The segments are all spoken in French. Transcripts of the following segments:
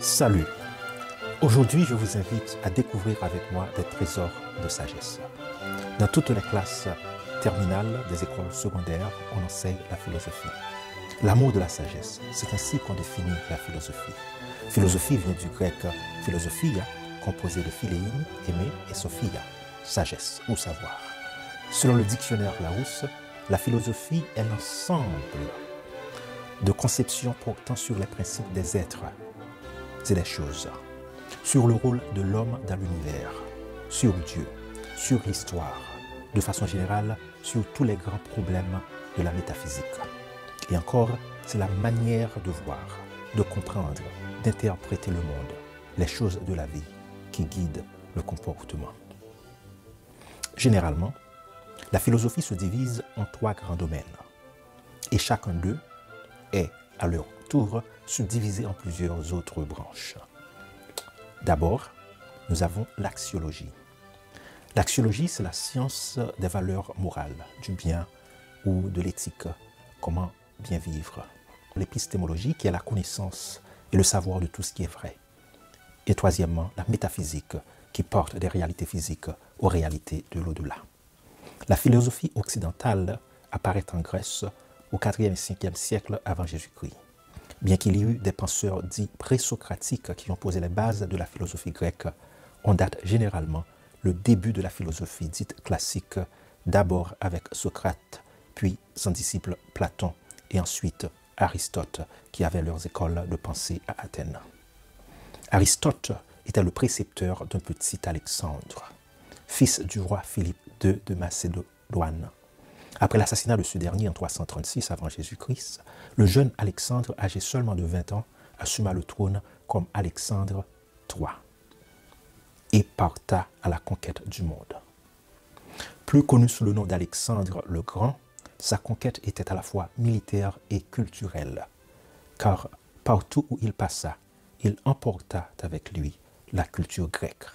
Salut! Aujourd'hui, je vous invite à découvrir avec moi des trésors de sagesse. Dans toutes les classes terminales des écoles secondaires, on enseigne la philosophie. L'amour de la sagesse, c'est ainsi qu'on définit la philosophie. Philosophie vient du grec philosophia, composé de philéine, aimer, et sophia, sagesse ou savoir. Selon le dictionnaire Larousse, la philosophie est l'ensemble de conceptions portant sur les principes des êtres et des choses, sur le rôle de l'homme dans l'univers, sur Dieu, sur l'histoire, de façon générale, sur tous les grands problèmes de la métaphysique. Et encore, c'est la manière de voir, de comprendre, d'interpréter le monde, les choses de la vie qui guident le comportement. Généralement, la philosophie se divise en trois grands domaines, et chacun d'eux est, à leur tour, subdivisé en plusieurs autres branches. D'abord, nous avons l'axiologie. L'axiologie, c'est la science des valeurs morales, du bien ou de l'éthique, comment bien vivre. L'épistémologie, qui est la connaissance et le savoir de tout ce qui est vrai. Et troisièmement, la métaphysique, qui porte des réalités physiques aux réalités de l'au-delà. La philosophie occidentale apparaît en Grèce au IVe et Ve siècle avant Jésus-Christ. Bien qu'il y ait eu des penseurs dits présocratiques qui ont posé les bases de la philosophie grecque, on date généralement le début de la philosophie dite classique, d'abord avec Socrate, puis son disciple Platon, et ensuite Aristote, qui avait leurs écoles de pensée à Athènes. Aristote était le précepteur d'un petit Alexandre, fils du roi Philippe II de Macédoine. Après l'assassinat de ce dernier en 336 avant Jésus-Christ, le jeune Alexandre, âgé seulement de 20 ans, assuma le trône comme Alexandre III et parta à la conquête du monde. Plus connu sous le nom d'Alexandre le Grand, sa conquête était à la fois militaire et culturelle, car partout où il passa, il emporta avec lui la culture grecque.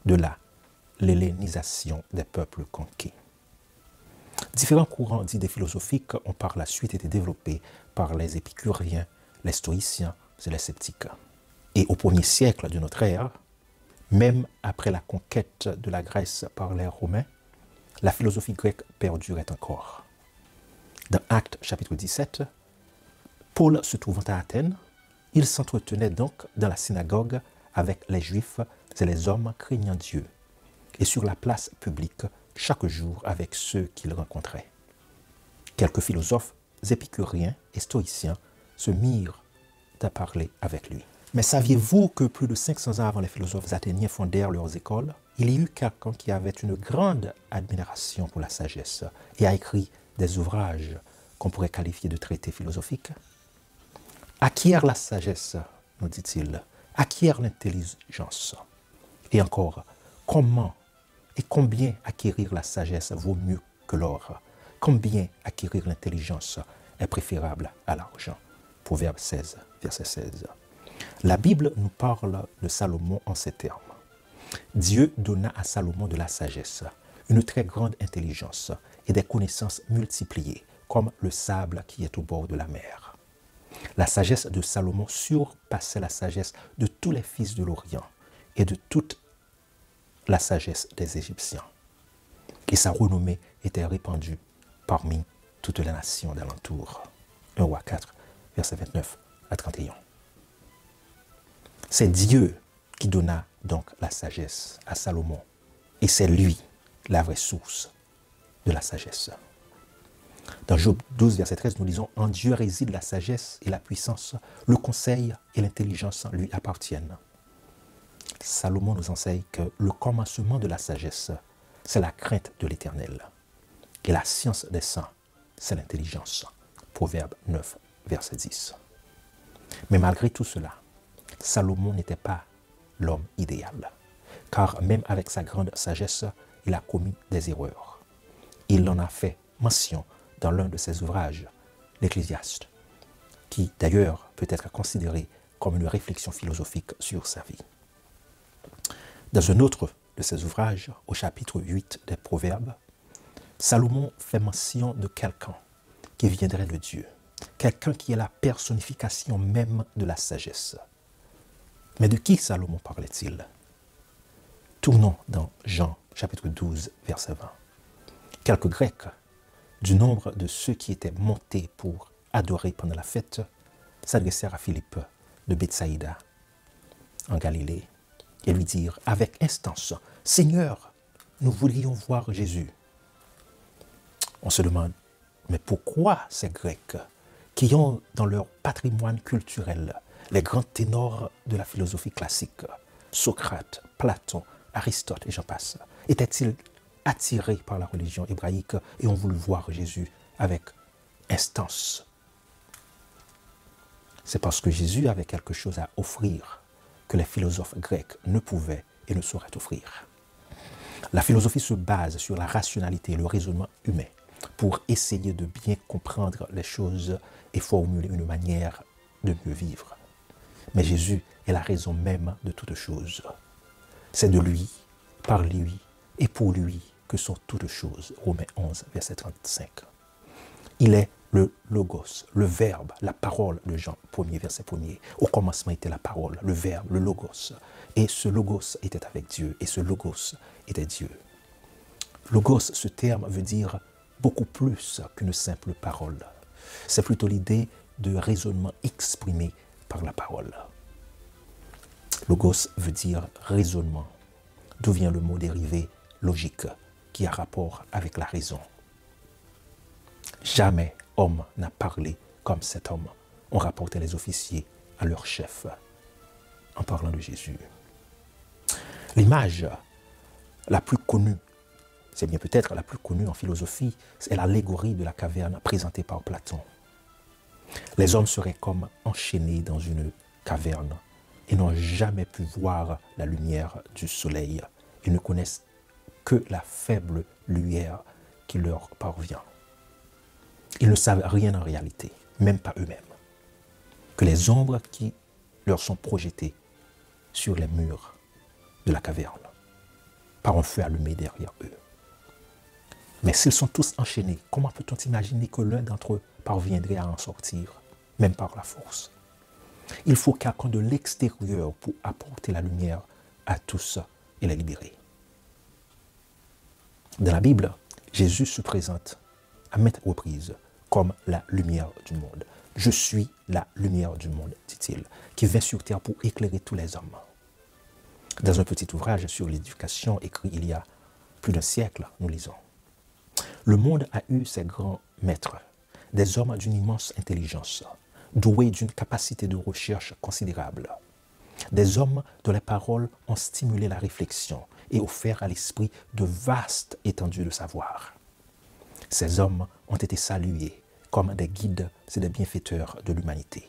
De là, l'hellénisation des peuples conquis. Différents courants d'idées philosophiques ont par la suite été développés par les épicuriens, les stoïciens et les sceptiques. Et au 1er siècle de notre ère, même après la conquête de la Grèce par les Romains, la philosophie grecque perdurait encore. Dans Actes chapitre 17, Paul se trouvant à Athènes, il s'entretenait donc dans la synagogue avec les Juifs et les hommes craignant Dieu, et sur la place publique chaque jour avec ceux qu'il rencontrait. Quelques philosophes épicuriens et stoïciens se mirent à parler avec lui. Mais saviez-vous que plus de 500 ans avant les philosophes athéniens fondèrent leurs écoles, il y eut quelqu'un qui avait une grande admiration pour la sagesse et a écrit des ouvrages qu'on pourrait qualifier de traités philosophiques? Acquiert la sagesse, nous dit-il, acquiert l'intelligence. Et encore, comment et combien acquérir la sagesse vaut mieux que l'or? Combien acquérir l'intelligence est préférable à l'argent? Proverbe 16, verset 16. La Bible nous parle de Salomon en ces termes. Dieu donna à Salomon de la sagesse, une très grande intelligence et des connaissances multipliées, comme le sable qui est au bord de la mer. La sagesse de Salomon surpassait la sagesse de tous les fils de l'Orient et de toute la sagesse des Égyptiens. Et sa renommée était répandue parmi toutes les nations d'alentour. 1 Roi 4, verset 29 à 31. C'est Dieu qui donna donc la sagesse à Salomon. Et c'est lui la vraie source de la sagesse. Dans Job 12, verset 13, nous lisons « En Dieu réside la sagesse et la puissance, le conseil et l'intelligence lui appartiennent. » Salomon nous enseigne que le commencement de la sagesse, c'est la crainte de l'Éternel. Et la science des saints, c'est l'intelligence. Proverbe 9, verset 10. Mais malgré tout cela, Salomon n'était pas l'homme idéal. Car même avec sa grande sagesse, il a commis des erreurs. Il en a fait mention dans l'un de ses ouvrages, l'Ecclésiaste, qui d'ailleurs peut être considéré comme une réflexion philosophique sur sa vie. Dans un autre de ses ouvrages, au chapitre 8 des Proverbes, Salomon fait mention de quelqu'un qui viendrait de Dieu, quelqu'un qui est la personnification même de la sagesse. Mais de qui Salomon parlait-il? Tournons dans Jean, chapitre 12, verset 20. Quelques Grecs, du nombre de ceux qui étaient montés pour adorer pendant la fête, s'adressèrent à Philippe de Bethsaïda, en Galilée, et lui dirent avec instance, « Seigneur, nous voudrions voir Jésus. » On se demande, mais pourquoi ces Grecs, qui ont dans leur patrimoine culturel les grands ténors de la philosophie classique, Socrate, Platon, Aristote et j'en passe, étaient-ils attirés par la religion hébraïque et ont voulu voir Jésus avec instance? C'est parce que Jésus avait quelque chose à offrir que les philosophes grecs ne pouvaient et ne sauraient offrir. La philosophie se base sur la rationalité et le raisonnement humain pour essayer de bien comprendre les choses et formuler une manière de mieux vivre. Mais Jésus est la raison même de toutes choses. C'est de lui, par lui et pour lui que sont toutes choses. Romains 11, verset 35. Il est le logos, le verbe, la parole de Jean 1er, verset 1er. Au commencement était la parole, le verbe, le logos. Et ce logos était avec Dieu, et ce logos était Dieu. Logos, ce terme veut dire beaucoup plus qu'une simple parole. C'est plutôt l'idée de raisonnement exprimé par la parole. Logos veut dire raisonnement, d'où vient le mot dérivé logique, qui a rapport avec la raison. Jamais homme n'a parlé comme cet homme, ont rapporté les officiers à leur chef en parlant de Jésus. L'image la plus connue, c'est bien peut-être la plus connue en philosophie, c'est l'allégorie de la caverne présentée par Platon. Les hommes seraient comme enchaînés dans une caverne et n'ont jamais pu voir la lumière du soleil et ne connaissent que la faible lumière qui leur parvient. Ils ne savent rien en réalité, même pas eux-mêmes, que les ombres qui leur sont projetées sur les murs de la caverne par un feu allumé derrière eux. Mais s'ils sont tous enchaînés, comment peut-on imaginer que l'un d'entre eux parviendrait à en sortir, même par la force? Il faut quelqu'un de l'extérieur pour apporter la lumière à tous et les libérer. Dans la Bible, Jésus se présente à maintes reprises comme la lumière du monde. Je suis la lumière du monde, dit-il, qui vient sur terre pour éclairer tous les hommes. Dans un petit ouvrage sur l'éducation écrit il y a plus d'un siècle, nous lisons: le monde a eu ses grands maîtres, des hommes d'une immense intelligence, doués d'une capacité de recherche considérable, des hommes dont les paroles ont stimulé la réflexion et offert à l'esprit de vastes étendues de savoir. Ces hommes ont été salués comme des guides et des bienfaiteurs de l'humanité.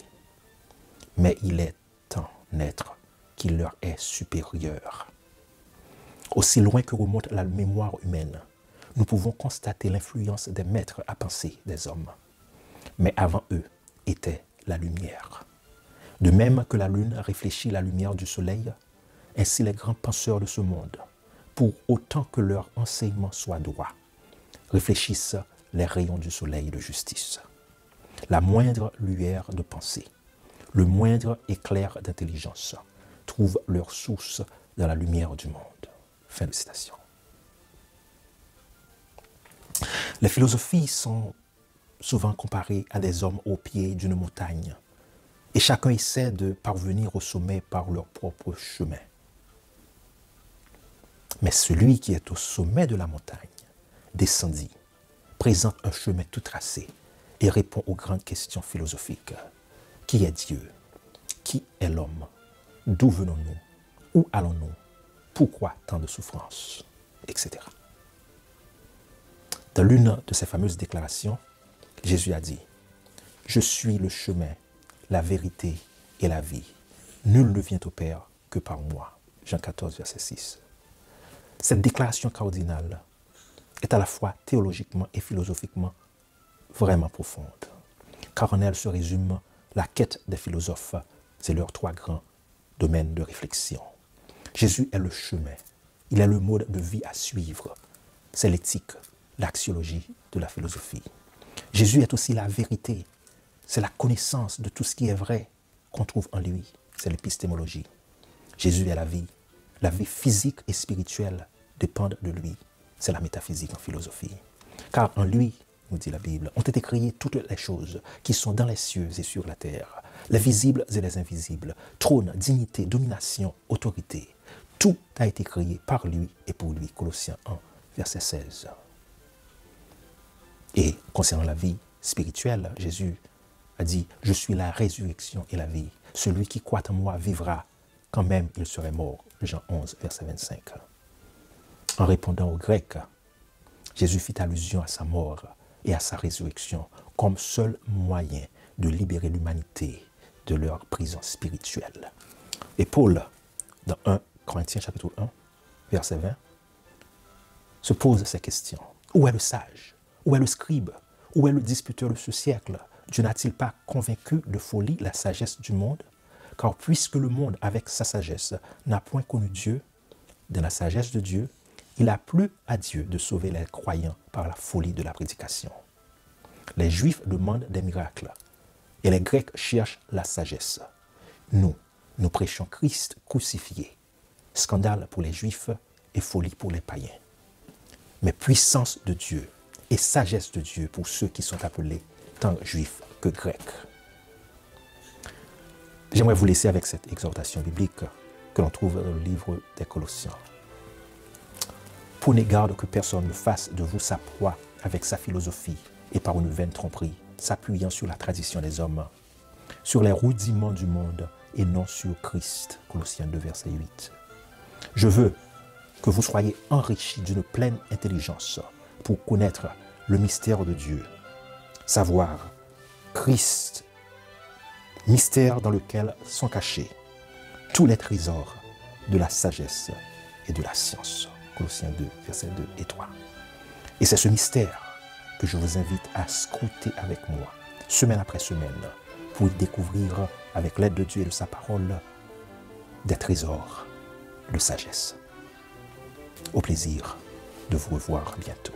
Mais il est un être qui leur est supérieur. Aussi loin que remonte la mémoire humaine, nous pouvons constater l'influence des maîtres à penser des hommes. Mais avant eux était la lumière. De même que la lune réfléchit la lumière du soleil, ainsi les grands penseurs de ce monde, pour autant que leur enseignement soit droit, réfléchissent les rayons du soleil de justice. La moindre lueur de pensée, le moindre éclair d'intelligence trouvent leur source dans la lumière du monde. Fin de citation. Les philosophies sont souvent comparées à des hommes au pied d'une montagne, et chacun essaie de parvenir au sommet par leur propre chemin. Mais celui qui est au sommet de la montagne descendit, présente un chemin tout tracé et répond aux grandes questions philosophiques. Qui est Dieu? Qui est l'homme? D'où venons-nous? Où allons-nous? Pourquoi tant de souffrances? Etc. Dans l'une de ces fameuses déclarations, Jésus a dit: « Je suis le chemin, la vérité et la vie. Nul ne vient au Père que par moi. » Jean 14, verset 6. Cette déclaration cardinale est à la fois théologiquement et philosophiquement vraiment profonde, car en elle se résume la quête des philosophes et leurs trois grands domaines de réflexion. Jésus est le chemin, il est le mode de vie à suivre, c'est l'éthique, l'axiologie de la philosophie. Jésus est aussi la vérité, c'est la connaissance de tout ce qui est vrai qu'on trouve en lui, c'est l'épistémologie. Jésus est la vie. La vie physique et spirituelle dépendent de lui. C'est la métaphysique en philosophie. Car en lui, nous dit la Bible, ont été créées toutes les choses qui sont dans les cieux et sur la terre, les visibles et les invisibles, trône, dignité, domination, autorité. Tout a été créé par lui et pour lui. Colossiens 1, verset 16. Et concernant la vie spirituelle, Jésus a dit, « Je suis la résurrection et la vie. Celui qui croit en moi vivra quand même il serait mort. » Jean 11, verset 25. En répondant aux Grecs, Jésus fit allusion à sa mort et à sa résurrection comme seul moyen de libérer l'humanité de leur prison spirituelle. Et Paul, dans 1 Corinthiens chapitre 1, verset 20, se pose ces questions. Où est le sage? Où est le scribe? Où est le disputeur de ce siècle? Dieu n'a-t-il pas convaincu de folie la sagesse du monde? Car puisque le monde, avec sa sagesse, n'a point connu Dieu, dans la sagesse de Dieu, il a plu à Dieu de sauver les croyants par la folie de la prédication. Les Juifs demandent des miracles et les Grecs cherchent la sagesse. Nous prêchons Christ crucifié. Scandale pour les Juifs et folie pour les païens. Mais puissance de Dieu et sagesse de Dieu pour ceux qui sont appelés tant Juifs que Grecs. J'aimerais vous laisser avec cette exhortation biblique que l'on trouve dans le livre des Colossiens. Prenez garde que personne ne fasse de vous sa proie avec sa philosophie et par une vaine tromperie, s'appuyant sur la tradition des hommes, sur les rudiments du monde et non sur Christ. Colossiens 2, verset 8. Je veux que vous soyez enrichis d'une pleine intelligence pour connaître le mystère de Dieu, savoir Christ, mystère dans lequel sont cachés tous les trésors de la sagesse et de la science. Colossiens 2, versets 2 et 3. Et c'est ce mystère que je vous invite à scruter avec moi, semaine après semaine, pour y découvrir, avec l'aide de Dieu et de sa parole, des trésors de sagesse. Au plaisir de vous revoir bientôt.